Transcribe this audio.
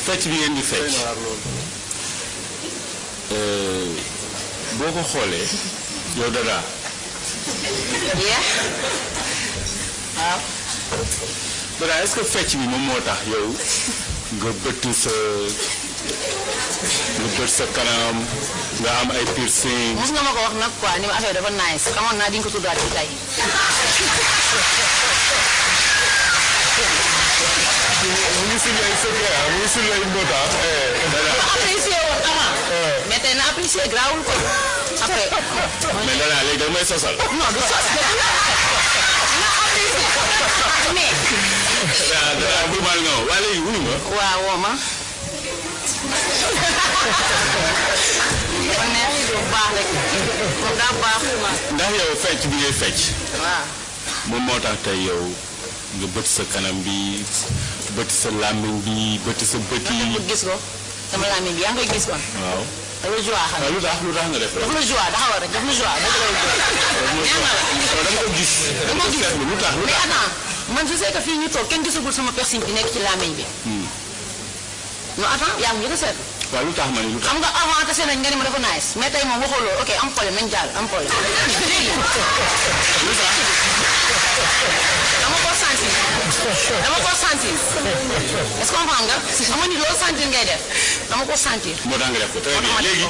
fecc bi ngeen di fecc boo ko xoolee yow Dada. waaw. Dada est-ce que fecc bi moom moo tax yow nga bët sa kanam nga am ay piercing. mos nga ma ko wax nag quoi ni ma affaire dafa nice xamoon naa di nga ko tuddaat ci tey. mu ngi suñu ay secret mu ngi suñu ay mbota. Dada apprécié woon avant. mais tey na apprécié grawul ko après. mais Dada léegi da may sosal. non du sos na apprécié mais. Dada bu mal nga waa léegi wuyu ma. waaw woo ma. dafa neex bu baax rek moom daa baax. ndax yow fecc bi ngay fecc. waaw. moom moo tax tey yow nga bët sa kanam bi bët sa làmmiñ bi bët sa bët yi. nga gis ko sama làmmiñ bi yaa ngi koy gis kon. waaw. dafa la joie xam waaw lu tax nga def dafa la joie taxawal rek dafa la joie dëgg la dama ko gis. dama ko gis lu tax mais attends man je sais que fii ñu toog kenn gisagul sama piercing bi nekk ci làmmiñ bi. non attends yaa ngi njëkk a seetlu. waaw lu tax ma ne lu tax. xam nga avant tase nañ nga ne ma dafa nice mais tey moom waxoo loolu ok am problème nañ jàll am problème. lu tax. dama ko sentir est-ce que comprendre nga xam nga ni loolu sentir ngay def dama ko sentir. moo tax nga def ko très bien léegi.